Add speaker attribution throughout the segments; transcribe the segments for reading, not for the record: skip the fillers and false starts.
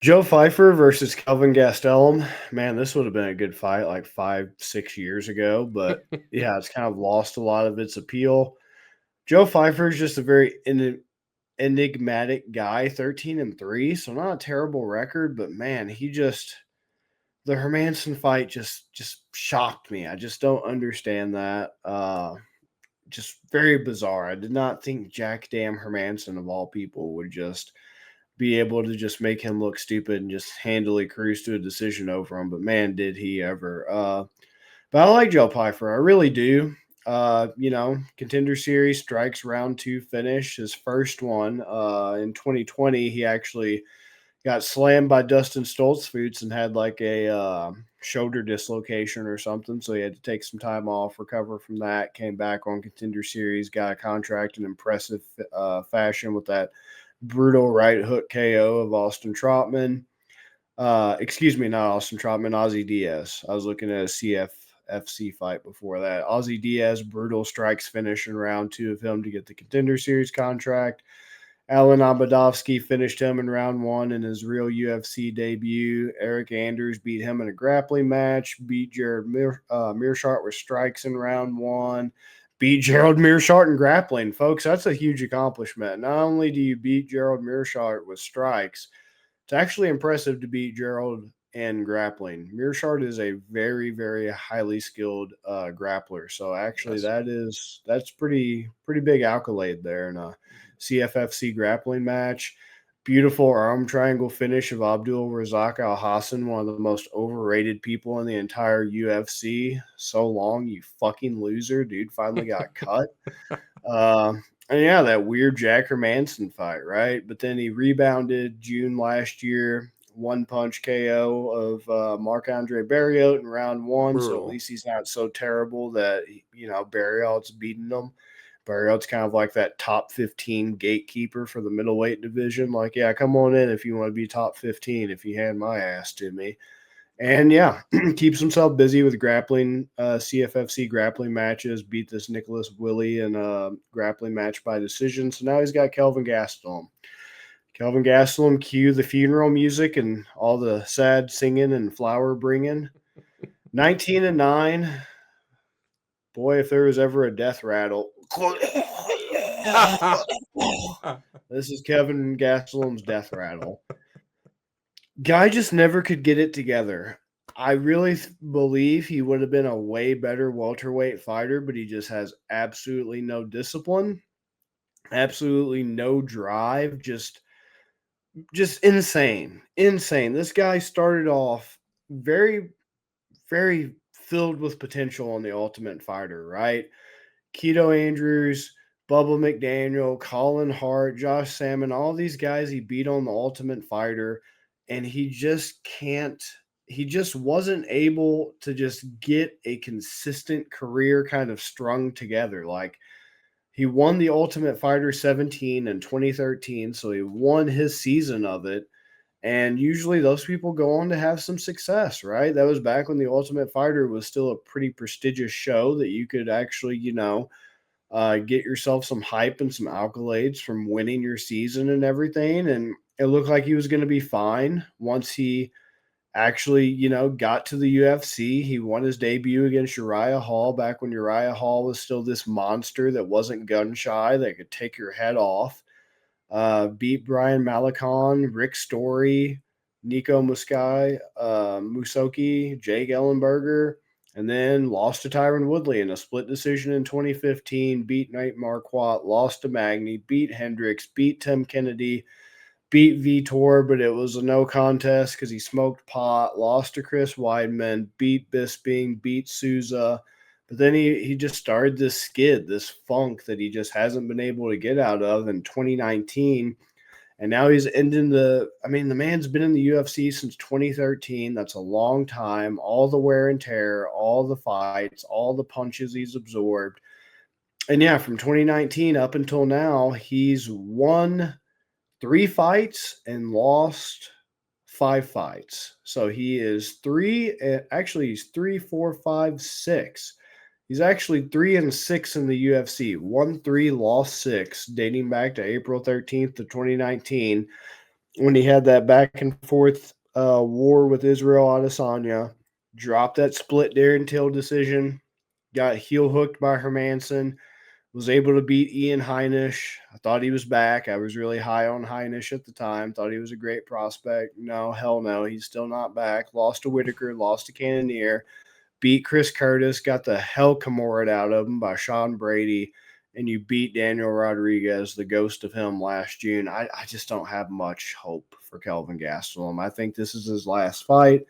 Speaker 1: Joe Pyfer versus Kelvin Gastelum. Man, this would have been a good fight like 5, 6 years ago, but yeah, it's kind of lost a lot of its appeal. Joe Pyfer is just a very enigmatic guy, 13-3, so not a terrible record, but man, the Hermanson fight just shocked me. I just don't understand that. Just very bizarre. I did not think Jack Damn Hermanson of all people would just be able to just make him look stupid and just handily cruise to a decision over him. But man, did he ever. But I like Joe Pyfer. I really do. Contender Series strikes round two finish. His first one in 2020, he actually got slammed by Dustin Stoltzfus and had like a shoulder dislocation or something. So he had to take some time off, recover from that, came back on Contender Series, got a contract in impressive fashion with that brutal right hook KO of Austin Trotman. Excuse me, not Austin Trotman, Ozzy Diaz. I was looking at a CFFC fight before that. Ozzy Diaz, brutal strikes finish in round two of him to get the Contender Series contract. Alan Abadovsky finished him in round one in his real UFC debut. Eric Anders beat him in a grappling match, beat Jared Mearshart with strikes in round one, beat Gerald Mearshart in grappling. Folks, that's a huge accomplishment. Not only do you beat Gerald Mearshart with strikes, it's actually impressive to beat Gerald in grappling. Mearshart is a very, very highly skilled grappler. So actually,
Speaker 2: Yes.
Speaker 1: that's pretty big accolade there in a CFFC grappling match. Beautiful arm triangle finish of Abdul Razak Al Hassan, one of the most overrated people in the entire UFC. So long, you fucking loser, dude. Finally got cut. Uh, and yeah, that weird Jack Hermanson fight, right? But then he rebounded June last year, one punch KO of Marc Andre Barriot in round one. So at
Speaker 2: Brutal.
Speaker 1: least he's not so terrible that, Barriot's beating him. Barriot's kind of like that top 15 gatekeeper for the middleweight division. Like, yeah, come on in if you want to be top 15 if you hand my ass to me. And yeah, keeps himself busy with grappling, CFFC grappling matches. Beat this Nicholas Willie in a grappling match by decision. So now he's got Kelvin Gastelum. Kelvin Gastelum, cue the funeral music and all the sad singing and flower bringing. 19-9. Boy, if there was ever a death rattle. This is Kevin Gastelum's death rattle. Guy just never could get it together. I really believe he would have been a way better welterweight fighter, but he just has absolutely no discipline, absolutely no drive, just insane. Insane. This guy started off very very filled with potential on the Ultimate Fighter, right? Keto Andrews, Bubba McDaniel, Colin Hart, Josh Salmon, all these guys he beat on the Ultimate Fighter, and he just wasn't able to just get a consistent career kind of strung together. Like, he won the Ultimate Fighter 17 in 2013, so he won his season of it. And usually those people go on to have some success, right? That was back when the Ultimate Fighter was still a pretty prestigious show that you could actually, get yourself some hype and some accolades from winning your season and everything. And it looked like he was going to be fine once he actually, got to the UFC. He won his debut against Uriah Hall back when Uriah Hall was still this monster that wasn't gun shy, that could take your head off. Beat Brian Malakon, Rick Story, Nico Musoki, Jake Ellenberger, and then lost to Tyron Woodley in a split decision in 2015. Beat Nate Marquardt, lost to Magny, beat Hendricks, beat Tim Kennedy, beat Vitor, but it was a no contest because he smoked pot. Lost to Chris Weidman, beat Bisping, beat Souza. But then he just started this skid, this funk that he just hasn't been able to get out of in 2019. And now he's ending the man's been in the UFC since 2013. That's a long time. All the wear and tear, all the fights, all the punches he's absorbed. And yeah, from 2019 up until now, he's won 3 fights and lost 5 fights. So he is he's 3, 4, 5, 6. He's actually 3-6 in the UFC. Won 3, lost 6, dating back to April 13th of 2019. when he had that back and forth war with Israel Adesanya, dropped that split Darren Till decision, got heel hooked by Hermanson, was able to beat Ian Heinisch. I thought he was back. I was really high on Heinisch at the time. Thought he was a great prospect. No, hell no. He's still not back. Lost to Whitaker, lost to Cannonier, beat Chris Curtis, got the hell Kimura out of him by Sean Brady, and you beat Daniel Rodriguez, the ghost of him, last June. I just don't have much hope for Kelvin Gastelum. I think this is his last fight.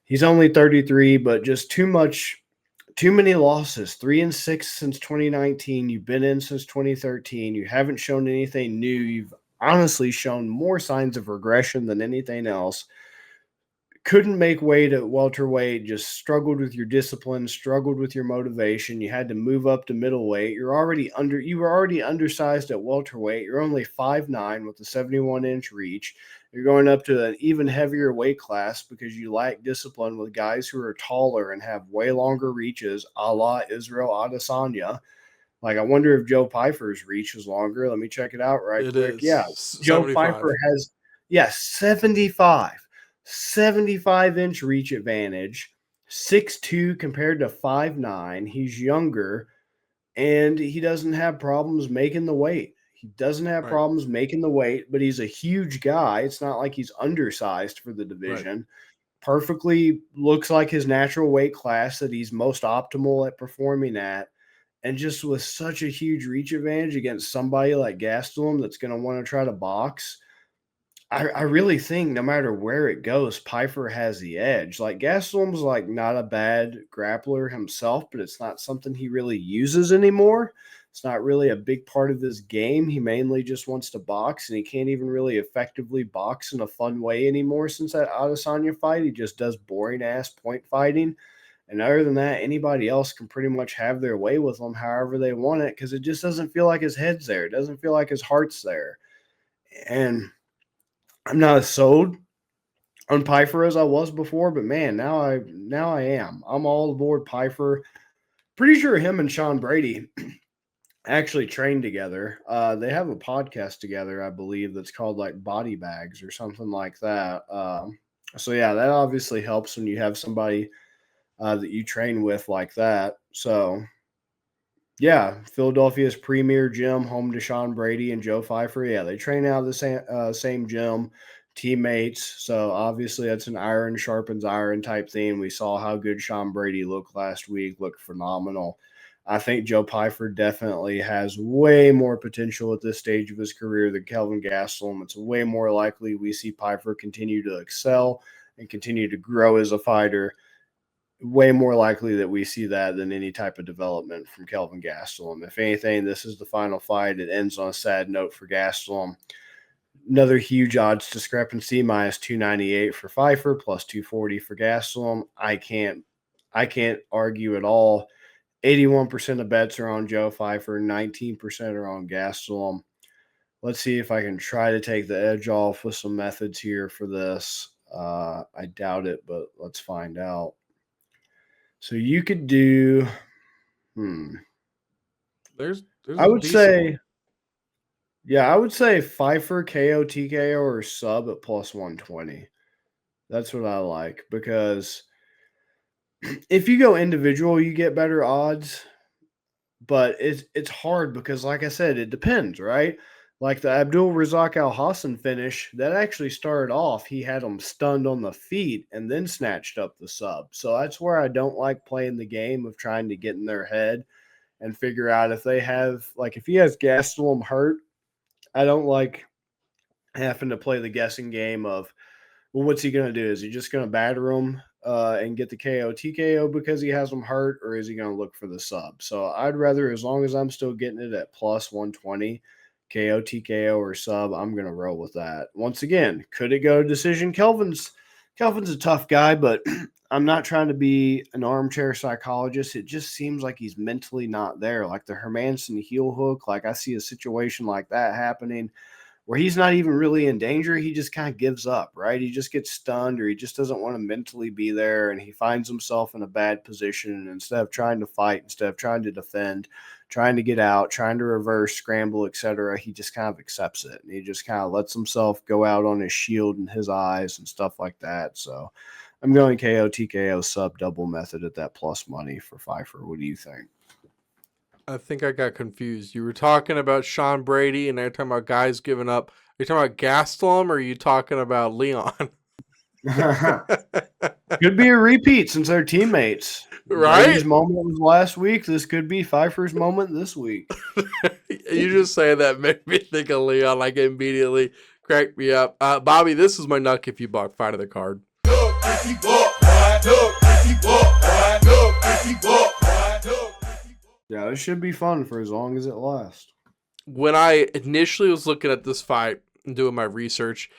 Speaker 1: He's only 33, but just too many losses. 3-6 since 2019. You've been in since 2013. You haven't shown anything new. You've honestly shown more signs of regression than anything else. Couldn't make weight at welterweight, just struggled with your discipline, struggled with your motivation. You had to move up to middleweight. You were already undersized at welterweight. You're only 5'9" with a 71-inch reach. You're going up to an even heavier weight class because you lack discipline with guys who are taller and have way longer reaches, a la Israel Adesanya. Like, I wonder if Joe Pyfer's reach is longer. Let me check it out right
Speaker 2: It
Speaker 1: quick.
Speaker 2: is
Speaker 1: Yeah, Joe
Speaker 2: 75.
Speaker 1: Pyfer has, 75-inch reach advantage, 6'2" compared to 5'9". He's younger, and he doesn't have problems making the weight. He doesn't have
Speaker 2: Right.
Speaker 1: problems making the weight, but he's a huge guy. It's not like he's undersized for the
Speaker 2: Right.
Speaker 1: division. Perfectly looks like his natural weight class that he's most optimal at performing at. And just with such a huge reach advantage against somebody like Gastelum that's going to want to try to box, I really think no matter where it goes, Pyfer has the edge. Like, Gastelum's like not a bad grappler himself, but it's not something he really uses anymore. It's not really a big part of his game. He mainly just wants to box, and he can't even really effectively box in a fun way anymore since that Adesanya fight. He just does boring ass point fighting. And other than that, anybody else can pretty much have their way with him however they want it, because it just doesn't feel like his head's there. It doesn't feel like his heart's there. And I'm not as sold on Pyfer as I was before, but man, now I am. I'm all aboard Pyfer. Pretty sure him and Sean Brady actually trained together. They have a podcast together, I believe, that's called like Body Bags or something like that. So yeah, that obviously helps when you have somebody that you train with like that. So yeah, Philadelphia's premier gym, home to Sean Brady and Joe Pyfer. Yeah, they train out of the same gym, teammates. So obviously that's an iron sharpens iron type thing. We saw how good Sean Brady looked last week, looked phenomenal. I think Joe Pyfer definitely has way more potential at this stage of his career than Kelvin Gastelum. It's way more likely we see Pyfer continue to excel and continue to grow as a fighter. Way more likely that we see that than any type of development from Kelvin Gastelum. If anything, this is the final fight. It ends on a sad note for Gastelum. Another huge odds discrepancy, minus 298 for Pyfer, plus 240 for Gastelum. I can't argue at all. 81% of bets are on Joe Pyfer, 19% are on Gastelum. Let's see if I can try to take the edge off with some methods here for this. I doubt it, but let's find out. So you could do,
Speaker 2: There's
Speaker 1: I
Speaker 2: a
Speaker 1: would
Speaker 2: decent
Speaker 1: say,
Speaker 2: one.
Speaker 1: yeah, I would say Pfeiffer, KO, TKO, or sub at plus 120. That's what I like, because if you go individual, you get better odds, but it's hard because, like I said, it depends, right? Like the Abdul Razak Al Hassan finish, that actually started off, he had him stunned on the feet and then snatched up the sub. So that's where I don't like playing the game of trying to get in their head and figure out if they have, like, if he has Gastelum hurt, I don't like having to play the guessing game of, well, what's he going to do? Is he just going to batter him and get the KO TKO because he has him hurt, or is he going to look for the sub? So I'd rather, as long as I'm still getting it at plus 120, KO TKO or sub, I'm going to roll with that. Once again, could it go to decision? Kelvin's a tough guy, but I'm not trying to be an armchair psychologist. It just seems like he's mentally not there. Like the Hermanson heel hook, like I see a situation like that happening where he's not even really in danger. He just kind of gives up, right? He just gets stunned, or he just doesn't want to mentally be there, and he finds himself in a bad position. And instead of trying to fight, instead of trying to defend, trying to get out, trying to reverse, scramble, etc. He just kind of accepts it. And he just kind of lets himself go out on his shield and his eyes and stuff like that. So I'm going KO TKO sub double method at that plus money for Pyfer. What do you think?
Speaker 2: I think I got confused. You were talking about Sean Brady, and now you're talking about guys giving up. Are you talking about Gastelum, or are you talking about Leon?
Speaker 1: Could be a repeat since they're teammates.
Speaker 2: Right?
Speaker 1: Brady's moment was last week. This could be Pfeiffer's moment this week.
Speaker 2: You just saying that made me think of Leon, like immediately cracked me up. Bobby, this is my Nuck If You Buck fight of the card.
Speaker 1: Yeah, it should be fun for as long as it lasts.
Speaker 2: When I initially was looking at this fight and doing my research,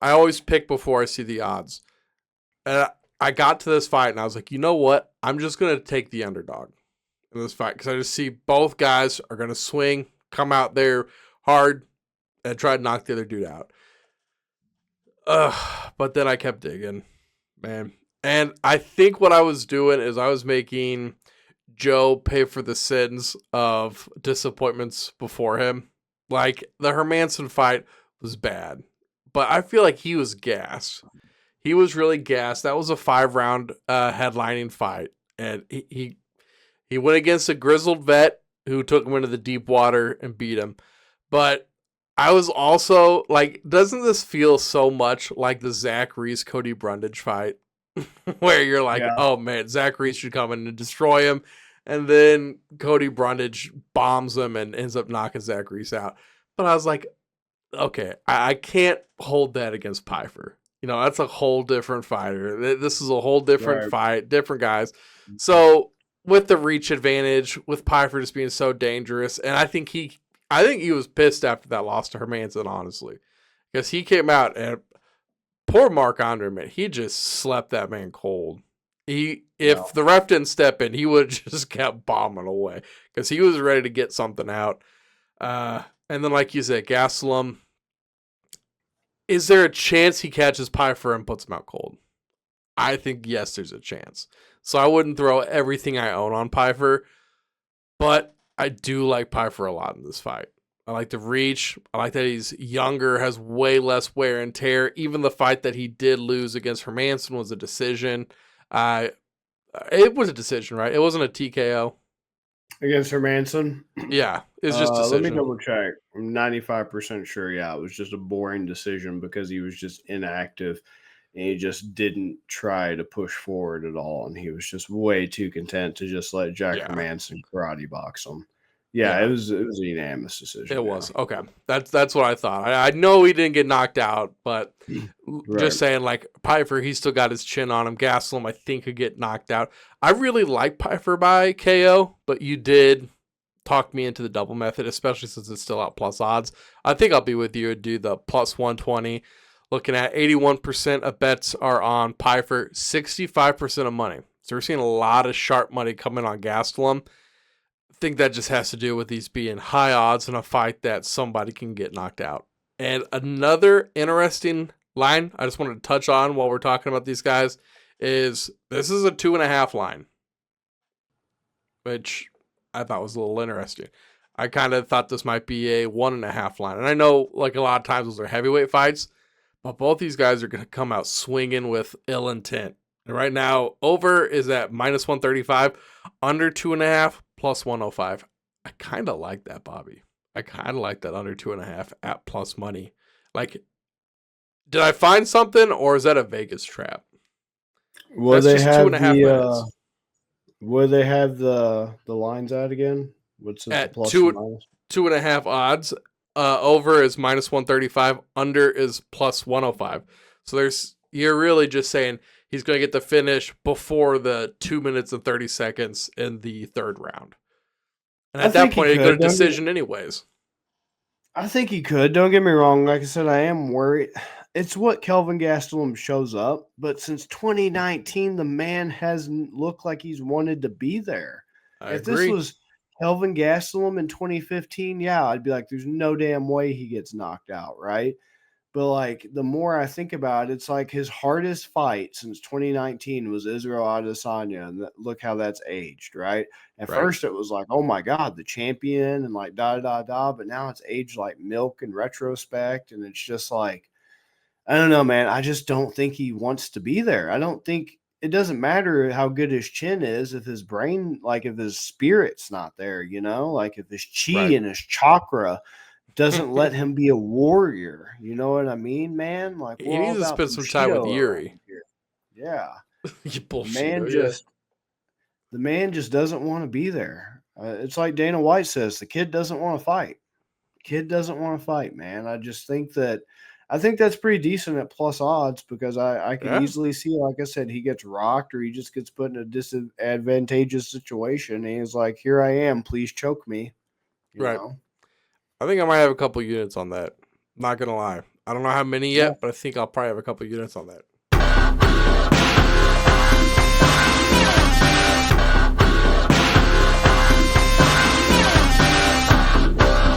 Speaker 2: I always pick before I see the odds. And I got to this fight and I was like, you know what? I'm just going to take the underdog in this fight because I just see both guys are going to swing, come out there hard, and try to knock the other dude out. But then I kept digging, man. And I think what I was doing is I was making Joe pay for the sins of disappointments before him. Like, the Hermanson fight was bad, but I feel like he was gassed. He was really gassed. That was a 5-round headlining fight, and he went against a grizzled vet who took him into the deep water and beat him. But I was also like, doesn't this feel so much like the Zach Reese Cody Brundage fight? Where you're like, yeah. Oh man, Zach Reese should come in and destroy him. And then Cody Brundage bombs him and ends up knocking Zach Reese out. But I was like, okay, I can't hold that against Pyfer. You know, that's a whole different fighter. This is a whole different fight, different guys. So with the reach advantage, with Pyfer just being so dangerous, and I think he was pissed after that loss to Hermanson, honestly. Because he came out and poor Mark Andre, man, he just slept that man cold. If the ref didn't step in, he would have just kept bombing away because he was ready to get something out. And then, like you said, Gastelum, is there a chance he catches Pyfer and puts him out cold? I think, yes, there's a chance. So I wouldn't throw everything I own on Pyfer, but I do like Pyfer a lot in this fight. I like the reach. I like that he's younger, has way less wear and tear. Even the fight that he did lose against Hermanson was a decision. It was a decision, right? It wasn't a TKO.
Speaker 1: Against Hermanson?
Speaker 2: Yeah, it's just decision.
Speaker 1: Let me double check. I'm 95% sure, yeah, it was just a boring decision because he was just inactive and he just didn't try to push forward at all. And he was just way too content to just let Jack Hermanson karate box him. Yeah, it was a unanimous decision.
Speaker 2: It was. Okay. That's what I thought. I know he didn't get knocked out, but just saying, like, Pyfer, he still got his chin on him. Gastelum, I think, could get knocked out. I really like Pyfer by KO, but you did talk me into the double method, especially since it's still out plus odds. I think I'll be with you and do the plus 120. Looking at 81% of bets are on Pyfer, 65% of money. So we're seeing a lot of sharp money coming on Gastelum. I think that just has to do with these being high odds in a fight that somebody can get knocked out. And another interesting line I just wanted to touch on while we're talking about these guys is this is a 2.5 line, which I thought was a little interesting. I kind of thought this might be a 1.5 line. And I know, like, a lot of times those are heavyweight fights, but both these guys are going to come out swinging with ill intent. And right now, over is at minus 135, under 2.5, plus 105. I kind of like that, Bobby. I kind of like that under 2.5 at plus money. Like, did I find something, or is that a Vegas trap?
Speaker 1: Well, they have 2.5 where they have the lines at again? What's
Speaker 2: at the plus 2.5 odds? Over is minus 135. Under is plus 105. So you're really just saying he's going to get the finish before the 2 minutes and 30 seconds in the third round. And at that point, he'd go to decision anyways.
Speaker 1: I think he could. Don't get me wrong. Like I said, I am worried. It's what Kelvin Gastelum shows up. But since 2019, the man hasn't looked like he's wanted to be there. If this was Kelvin Gastelum in 2015, yeah, I'd be like, there's no damn way he gets knocked out, right? But like the more I think about it, it's like his hardest fight since 2019 was Israel Adesanya, and look how that's aged, right? At
Speaker 2: Right.
Speaker 1: first, it was like, oh my god, the champion, and like da da da. But now it's aged like milk in retrospect, and it's just like I don't know, man. I just don't think he wants to be there. I don't think it doesn't matter how good his chin is if his brain, like if his spirit's not there, like if his chi
Speaker 2: Right.
Speaker 1: and his chakra doesn't let him be a warrior. You know what I mean, man? Like
Speaker 2: He
Speaker 1: we're all
Speaker 2: needs to
Speaker 1: about
Speaker 2: spend some time with
Speaker 1: Bushido
Speaker 2: Yuri.
Speaker 1: around here. Yeah.
Speaker 2: You
Speaker 1: The man
Speaker 2: bullshit. Yeah.
Speaker 1: just the man just doesn't want to be there. It's like Dana White says, the kid doesn't want to fight. Kid doesn't want to fight, man. I think that's pretty decent at plus odds because I could
Speaker 2: Yeah.
Speaker 1: easily see, like I said, he gets rocked or he just gets put in a disadvantageous situation. And he's like, here I am, please choke me. You
Speaker 2: Right.
Speaker 1: know?
Speaker 2: I think I might have a couple units on that. Not gonna lie. I don't know how many
Speaker 1: Yeah.
Speaker 2: yet, but I think I'll probably have a couple units on that.